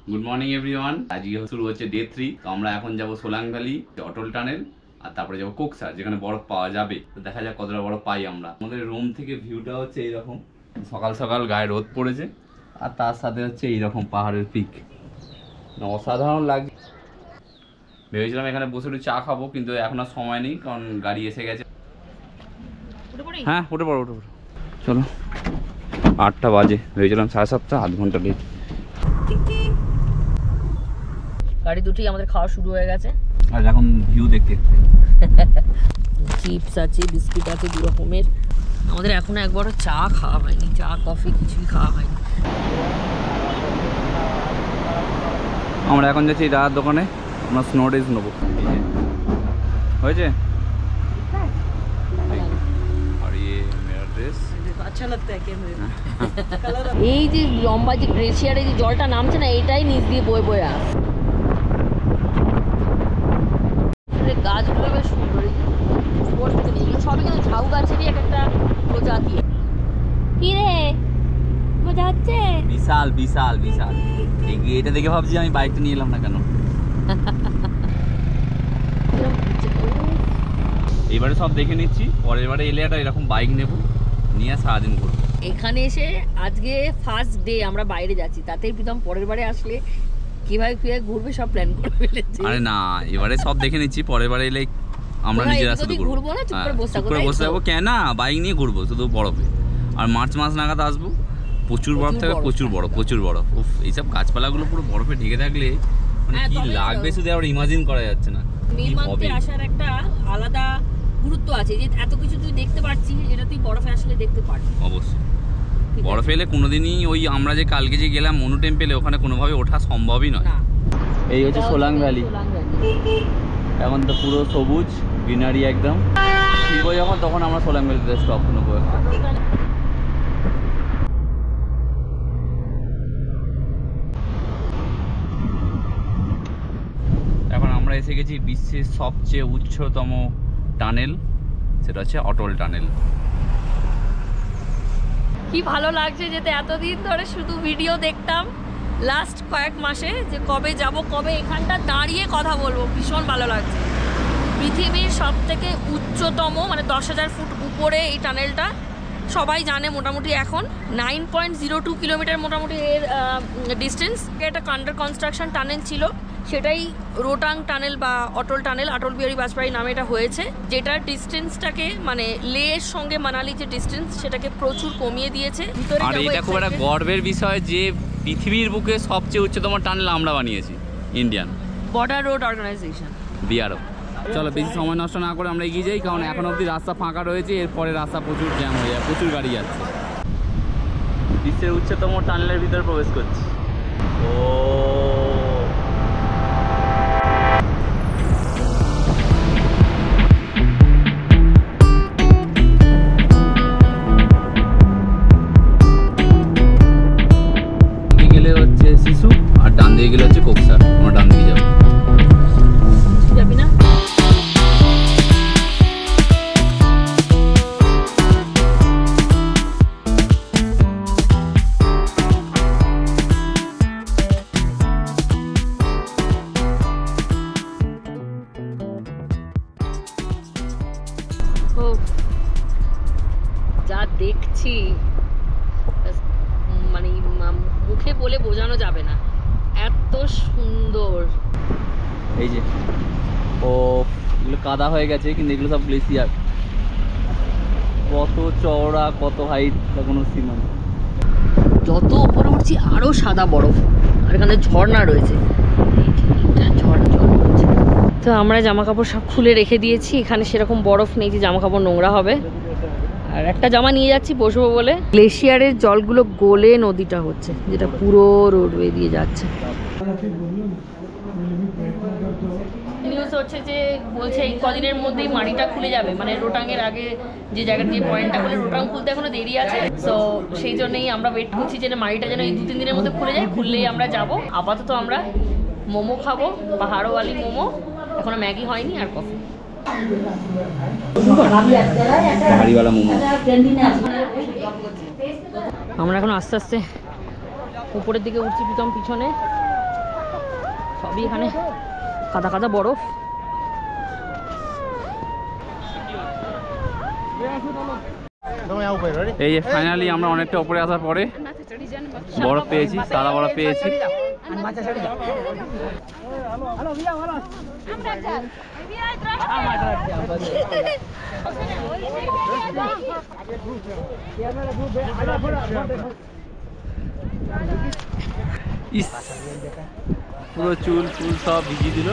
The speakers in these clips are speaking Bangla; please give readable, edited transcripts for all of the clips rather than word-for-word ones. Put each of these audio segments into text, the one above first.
Good morning everyone. আজকে শুরু হচ্ছে ডে 3। তো আমরা এখন যাব সোলাং ভ্যালি, অটল টানেল, আর তারপরে যাবো কোকসার, যেখানে বরফ পাওয়া যাবে। তো দেখা যাক কতটা বরফ পাই আমরা। আমাদের রুম থেকে ভিউটা হচ্ছে এইরকম, সকাল সকাল গায়ে রোদ পড়েছে, আর তার সাথে হচ্ছে এইরকম পাহাড়ের পিক, অসাধারণ লাগে। ভেবেছিলাম এখানে বসে একটু চা খাবো, কিন্তু এখন আর সময় নেই, কারণ গাড়ি এসে গেছে। হ্যাঁ, উঠে পড়ো। চলো, 8টা বাজে, ভেবেছিলাম 7:30, আধ ঘন্টা লেট। গাড়ি দুটি আমাদের খাওয়া শুরু হয়ে গেছে, আর এখন ভিউ দেখতে চিপস আছে, বিস্কিট আছে, 2 রকমের। আমাদের এখনো একবারও চা খাওয়া হয়নি, চা কফি কিছুই খাওয়া হয়নি। আমরা এখন যাচ্ছি দাদার দোকানে, আমরা স্নো ডেজ নেবো। হয়েছে আর মেরা ড্রেস আচ্ছা লাগছে। এই যে লম্বা যে গ্লেশিয়ারে যে জলটা নামছে না, এটাই নিচ দিয়ে বয়ে বয়ে আসে। গাছগুলো বেশ সুন্দর, উপর থেকে এগুলো সবই কিন্তু ঝাউ গাছেরই একটা প্রজাতি। কি রে মজা হচ্ছে? বিশাল বিশাল বিশাল। এটা দেখে ভাবছি আমি বাইকটা নিয়ে এলাম না কেন। এবারে সব দেখে নিচ্ছি, পরের বারে এলে একটা এরকম বাইক নেব, নিয়ে সারাদিন ঘুরবো। এখানে এসে আজকে ফার্স্ট ডে আমরা বাইরে যাচ্ছি, তাতেই প্রীতম পরের বারে আসলে কিভাবে ঘুরবে সব প্ল্যান করে ফেলেছে। আরে না, এবারে সব দেখে নিচ্ছি, পরের বারে এলে আমরা নিজেরা শুধু ঘুরবো না, চুপ করে বসে যাবো। কেন না, বাইক নিয়ে ঘুরবো শুধু বরফে। আর মার্চ মাস নাগাদ আসবো, প্রচুর বরফ থাকবে, প্রচুর বরফ। উফ, এইসব গাছপালাগুলো পুরো বরফে ঢেকে থাকলে মানে কি লাগবে শুধু আর ইমাজিন করা যাচ্ছে না। মে মাসে আসার একটা আলাদা গুরুত্ব আছে, যে এত কিছু তুই দেখতে পাচ্ছিস, এটা তুই বরফে আসলে দেখতে পারবি। অবশ্যই বরফে এলে কোনোদিনই ওই আমরা যে কালকে যে গেলাম মনু টেম্পেলে, ওখানে কোনোভাবে ওঠা সম্ভবই নয়। এই হচ্ছে সোলাং ভ্যালি। এখন তো পুরো সবুজ গ্রিনারি একদম। ফিরবো যখন, তখন আমরা সোলাং ভ্যালিতে স্টপ নেবো। এখন আমরা এসে গেছি বিশ্বের সবচেয়ে উচ্চতম টানেল, সেটা হচ্ছে অটল টানেল। কি ভালো লাগছে যেতে, এতদিন ধরে শুধু ভিডিও দেখতাম লাস্ট কয়েক মাসে, যে কবে যাব, কবে এখানটা দাঁড়িয়ে কথা বলবো। ভীষণ ভালো লাগছে। পৃথিবীর সব থেকে উচ্চতম, মানে 10,000 ফুট উপরে এই টানেলটা, সবাই জানে মোটামুটি। এখন 9.02 কিলোমিটার মোটামুটি এর ডিস্টেন্স। এটা আন্ডার কনস্ট্রাকশন টানেল ছিল, সেটাই রোটাং টানেল বা অটল টানেল, অটল বিহারী বাজপেয়ী নামে এটা হয়েছে, যেটার ডিস্টেন্সটাকে, মানে লের সঙ্গে মানালি যে ডিস্টেন্স, সেটাকে প্রচুর কমিয়ে দিয়েছে। আর এটা খুব একটা গর্বের বিষয় যে পৃথিবীর বুকে সবচেয়ে উচ্চতম টানেল আমরা বানিয়েছি, Indian border road organisation, BRO. চলো, বেশি সময় নষ্ট না করে আমরা এগিয়ে যাই, কারণ এখন অবধি রাস্তা ফাঁকা রয়েছে, এরপরে রাস্তা প্রচুর জ্যাম হয়ে যায়, প্রচুর গাড়ি যাচ্ছে। বিশ্বের উচ্চতম টানেলের ভিতরে প্রবেশ করছি। ও গেলে হচ্ছে শিশু, আর ডান দিকে গেলে হচ্ছে কোকসার। আমরা ডান দিকে যাবো। যাবি না? যা দেখছি মানে মুখে বলে বোঝানো যাবে না, এত সুন্দর। এই যে ও, এগুলো কাদা হয়ে গেছে, কিন্তু এগুলো সব গ্লেসিয়ার। কত চওড়া, কত হাইট, তা কোনো সীমা নেই। যত উপরে উঠছি আরো সাদা বরফ, আর এখানে ঝর্ণা রয়েছে, তো আমরা জামা কাপড় সব খুলে রেখে দিয়েছি। এখানে সেরকম বরফ নেই যে জামা কাপড় নোংরা হবে, আর একটা জামা নিয়ে যাচ্ছি বসবো বলে। গ্লেশিয়ারের জলগুলো গলে নদীটা হচ্ছে, যেটা পুরো রোডওয়ে দিয়ে যাচ্ছে। নিউজ হচ্ছে যে বলছে এই কদিনের মধ্যেই মাটিটা খুলে যাবে, মানে রোটাংয়ের আগে যে জায়গাটা, যে পয়েন্টটা খুলে, রোটাং খুলতে এখনো দেরি আছে। তো সেই জন্যই আমরা ওয়েট করছি যে মাটিটা যেন এই 2-3 দিনের মধ্যে খুলে যায়, খুললেই আমরা যাব। আপাতত আমরা মোমো খাবো, পাহাড়ওয়ালি মোমো, এখনো ম্যাগি হয়নি, আর কফি। আমরা এখন আস্তে আস্তে উপরের দিকে উঠছি, প্রীতম পিছনে। সবই এখানে কাদা কাদা বরফ। এই যে ফাইনালি আমরা অনেকটা উপরে আসার পরে বরফ পেয়েছি, সাদা বরফ পেয়েছি। ইস, পুরো চুল চুল সব ভিজিয়ে দিল।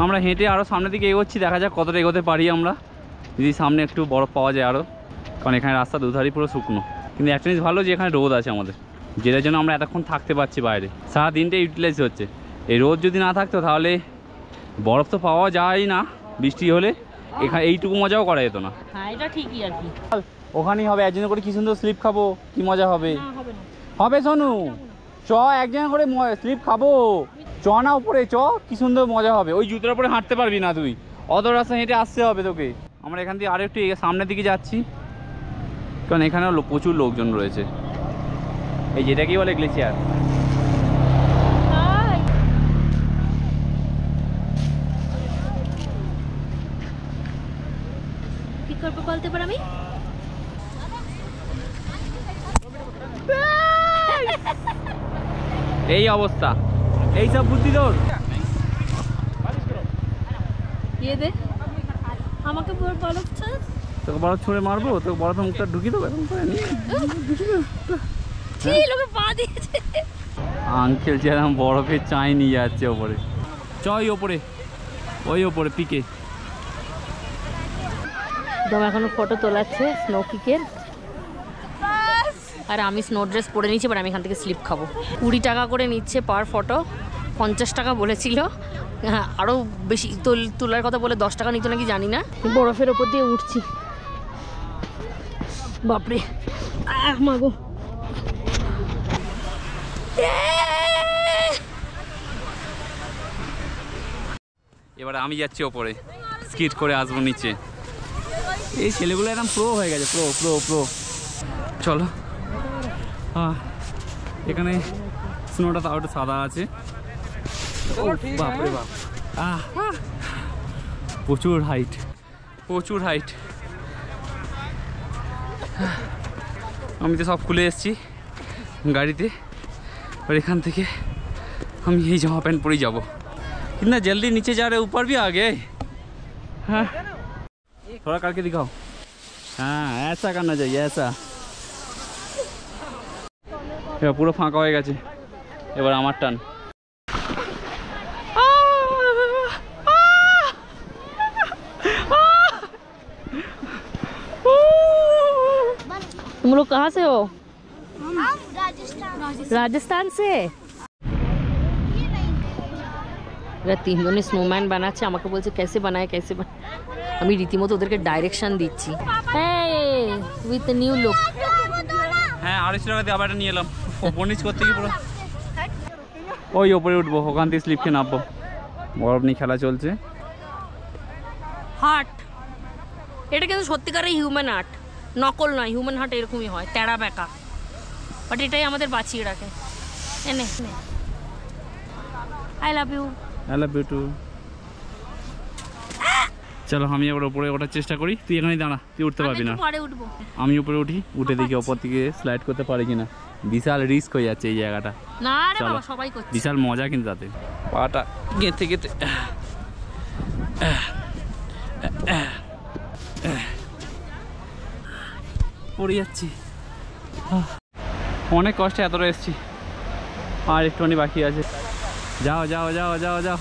আমরা হেঁটে আরও সামনের দিকে এগোচ্ছি, দেখা যাক কতটা এগোতে পারি আমরা, যদি সামনে একটু বরফ পাওয়া যায় আরও। কারণ এখানে রাস্তা দুধারই পুরো শুকনো, কিন্তু একটা জিনিস ভালো যে এখানে রোদ আছে আমাদের, যেটার জন্য আমরা এতক্ষণ থাকতে পারছি বাইরে। সারা দিনটা ইউটিলাইজ হচ্ছে। এই রোদ যদি না থাকতো তাহলে বরফ তো পাওয়া যায় না, বৃষ্টি হলে এখানে এইটুকু মজাও করা যেত না। হ্যাঁ এটা ঠিকই আর কি। ওখানেই হবে একজন করে, কি সুন্দর স্লিপ খাবো, কি মজা হবে। হবে সোনু, চ একজন করে স্লিপ খাবো, চ না উপরে চ, কি সুন্দর মজা হবে। ওই জুতোর উপরে হাঁটতে পারবি না তুই, অত রাস্তা হেঁটে আসতে হবে তোকে। আমরা এখান থেকে আরেকটু সামনের দিকে যাচ্ছি, কারণ এখানেও প্রচুর লোকজন রয়েছে। এই যেটা কি বলে গ্লেসিয়ার। কি করবো বলতে পার আমি? এই অবস্থা, এই সব বুদ্ধি তোর। ইয়ে দে আমাকে বরফ ছাড়। তোকে বরফ ছুঁড়ে মারবো, তোকে বরফ মুখটা ঢুকিয়ে দেবো এখন। আঙ্কেল যেরকম বরফের চাই নিয়ে যাচ্ছে ওপরে। চ ওই ওপরে, ওই ওপরে পিকে। এখনো ফটো তোলাচ্ছে স্নো কিকের, আর আমি স্নো ড্রেস পরে নিচ্ছি, বাট আমি এখান থেকে স্লিপ খাবো। 20 টাকা করে নিচ্ছে পার ফটো, 50 টাকা বলেছিল। হ্যাঁ, আরও বেশি তোলার কথা বলে 10 টাকা নিত নাকি জানি না। বরফের ওপর দিয়ে উঠছি, বাপরে মাগো। এবারে আমি যাচ্ছি ওপরে, স্কিট করে আসবো নিচে। এই ছেলেগুলো একদম প্রো হয়ে গেছে, প্রো প্রো প্রো। চলো, এখানে স্নোটা তাও একটু সাদা আছে। বাপরে বাপ, প্রচুর হাইট, প্রচুর হাইট। আমি তো সব খুলে এসেছি গাড়িতে, और এখান থেকে আমি এই জামা প্যান্ট পরেই যাবো। कितना जल्दी नीचे जा रहे, ऊपर भी आ गए। हाँ थोड़ा करके दिखाओ। हाँ ऐसा करना चाहिए, ऐसा। এবার পুরো ফাঁকা হয়ে গেছে, এবার আমার টান। तुम लोग कहाँ से हो? राजस्थान। राजस्थान से। এরা তিনজনে স্নোম্যান বানাচ্ছে, আমাকে বলছে কেসে বানায় কেসে বানায়। আমি রীতিমতো ওদেরকে ডাইরেকশন দিচ্ছি। With new look. হ্যাঁ 250 টাকা দিয়ে আবার এটা নিয়ে এলাম, বর্নিশ করতে গিয়ে পুরো। ওই ওপরে উঠবো, ওখান থেকে স্লিপ খেয়ে নামবো। বরফ নিয়ে খেলা চলছে। হার্ট, এটা কিন্তু সত্যিকারের হিউম্যান আর্ট, নকল নয়। হিউম্যান হার্ট এরকমই হয়, তেড়া বেঁকা, বাট এটাই আমাদের বাঁচিয়ে রাখে। এনে I love you. I love you too. চলো আমি এবার উপরে ওঠার চেষ্টা করি, তুই এখানেই দাঁড়া, তুই উঠতে পারবি না। পরে উঠবো আমি উপরে উঠি, উঠে দেখি ওপর থেকে স্লাইড করতে পারি কিনা। বিশাল রিস্ক হয়ে যাচ্ছে এই জায়গাটা। না রে চলো, বাবা সবাই করছে। বিশাল মজা কিন্তু তাতে। পাটা গেঁথে গেঁথে পড়ে যাচ্ছি। অনেক কষ্টে এতটা এসছি, আর একটুখানি বাকি আছে। যাও যাও যাও যাও যাও,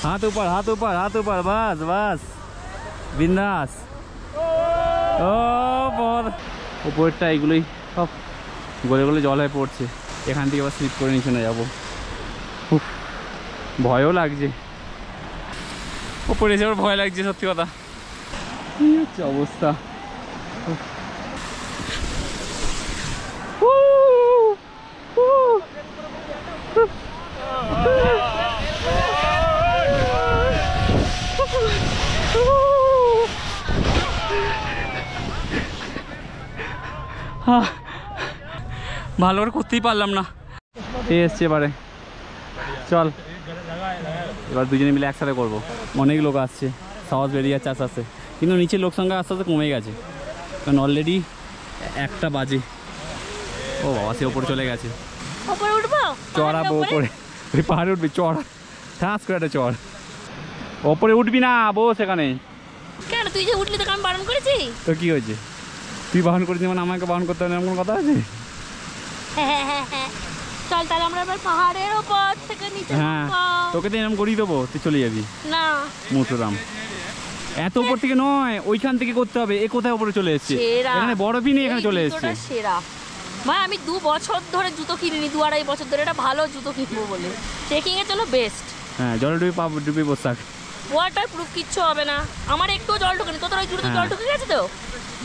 হাত উপর হাত উপর হাত উপর, বাস বাস, বিন্দাস। ও বল, উপরটা এগুলোই সব গলে গলে জল হয়ে পড়ছে। এখান থেকে আবার স্লিপ করে নিচে না যাবো, ভয়ও লাগছে। ওপরে এসে আবার ভয় লাগছে, সত্যি কথা। কি হচ্ছে অবস্থা। ভালো করে করতেই পারলাম না। এসছে এবারে, চল এবার দুজনে মিলে একসাথে করবো। অনেক লোক আসছে, সাহস বেরিয়ে যাচ্ছে আস্তে আস্তে, কিন্তু নিচের লোক সংখ্যা আস্তে আস্তে কমে গেছে, কারণ অলরেডি 1টা বাজে। ও বাবা, সে ওপরে চলে গেছে। উপরে উঠবো? চড়াবো ওপরে, ওই পাহাড়ে উঠবি, চড়া ঠাস করে একটা চড়। ওপরে উঠবি না, বস এখানে। কেন, তুই যে উঠলি তোকে আমি বারণ করেছি? তো কি হয়েছে, তুই বাহন করেছিস মানে আমাকে বাহন করতে হবে না, এমন কোনো কথা আছে? চল তাহলে আমরা এবার পাহাড়ের ওপর থেকে নিচে হ্যাঁ, নামবো। তোকে তো এরকম করিয়ে দেবো, তুই চলে যাবি। না মুসুরাম এত উপর থেকে নয়, ওইখান থেকে করতে হবে। এ কোথায় উপরে চলে এসছে? সেরা। এখানে বরফই নেই, এখানে এই চলে জুতোটা এসছে। সেরা ভাই, আমি 2 বছর ধরে জুতো কিনিনি, 2-2.5 বছর ধরে একটা ভালো জুতো কিনবো বলে ট্রেকিং এর জন্য বেস্ট। হ্যাঁ, জলে ডুবে বসে থাক। ওয়াটার প্রুফ কিচ্ছু হবে না, আমার একটু জল ঢুকেনি। তোর ওই জুতোতে হ্যাঁ। জল ঢুকে গেছে তো?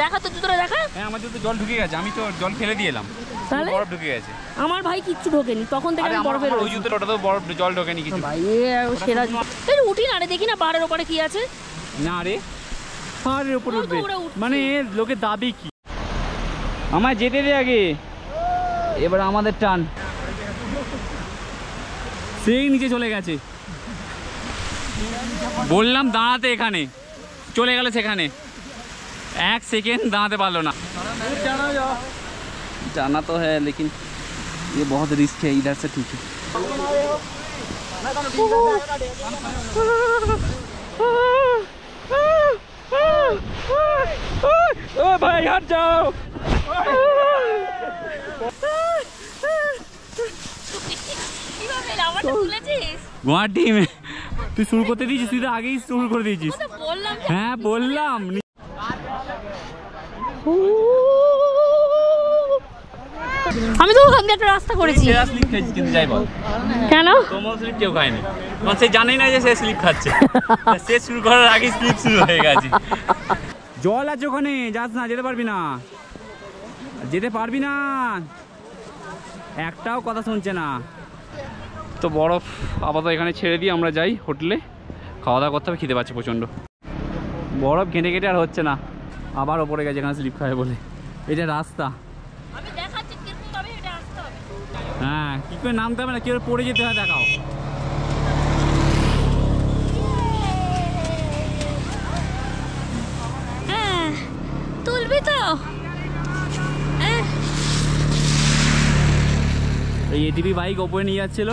দেখা তো জুতোটা দেখা। হ্যাঁ, আমার তো জল ঢুকে গেছে, আমি তো জল ফেলে দিয়ে এলাম, তাহলে বরফ ঢুকে গেছে। আমার ভাই কিচ্ছু ঢোকেনি, তখন থেকে আমি বরফের ওই জুতোর ওটা তো বরফ, জল ঢোকেনি কিছু। ভাই সেরা জুতো। তুই উঠি না রে, দেখি না পাহাড়ের ওপরে কি আছে। না রে, পাহাড়ের উপরে ওই তো উঠবে ওরা উঠছে। মানে লোকে দাবি কি? আমায় যেতে দে আগে, এবার আমাদের টান। সেই নিচে চলে গেছে, বললাম দাঁড়াতে, এখানে চলে গেল সেখানে, 1 সেকেন্ড দাঁড়াতে পারলো না। जाना तो है लेकिन ये बहुत रिस्क है, इधर से ठीक है। ओ भाई हट जाओ। কিভাবে আমারটা তুলেছিস? গুয়াহাটি में তুই শুরু করতে দিয়েছিস, তুই তো আগেই শুরু করে দিয়েছিস। তো বললাম যে হ্যাঁ বললাম। আমি তো ওখান দিয়ে একটা রাস্তা করেছি। সেরা স্লিপ খাইছিস কিন্তু, যাই বল। কেন? তোমার স্লিপ কেউ খায়নি, কারণ সে জানেই না যে সে স্লিপ খাচ্ছে। সে শুরু করার আগে স্লিপ শুরু হয়ে গেছে। জল আছে ওখানে, যাস না, যেতে পারবি না, যেতে পারবি না, একটাও কথা শুনছে না। তো বরফ আপাতত এখানে ছেড়ে দিয়ে আমরা যাই হোটেলে, খাওয়া দাওয়া করতে হবে, খিদে পাচ্ছে প্রচণ্ড। বরফ ঘেঁটে ঘেঁটে আর হচ্ছে না, আবার ওপরে গেছে এখানে স্লিপ খাবে বলে। এটা রাস্তা, আমি দেখাচ্ছি কিরকম ভাবে এটা আসতে হবে। হ্যাঁ, কি করে নামতে হবে না, কি করে পড়ে যেতে হয় দেখাও। হ্যাঁ, তুলবি তো? এই এটিভি বাইক ওপরে নিয়ে যাচ্ছিল,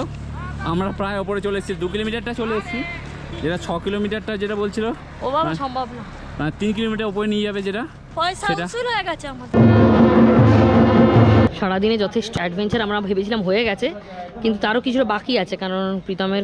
আমরা প্রায় ওপরে চলে এসেছি, 2 কিলোমিটারটা চলে এসেছি, যেটা 6 কিলোমিটারটা যেটা বলছিল, ও বাবা সম্ভব না, 3 কিলোমিটার উপরে নিয়ে যাবে যেটা। পয়সা সেটা? উসুল হয়ে গেছে আমাদের। সারাদিনে যথেষ্ট অ্যাডভেঞ্চার আমরা ভেবেছিলাম হয়ে গেছে, কিন্তু তারও কিছুটা বাকি আছে, কারণ প্রীতমের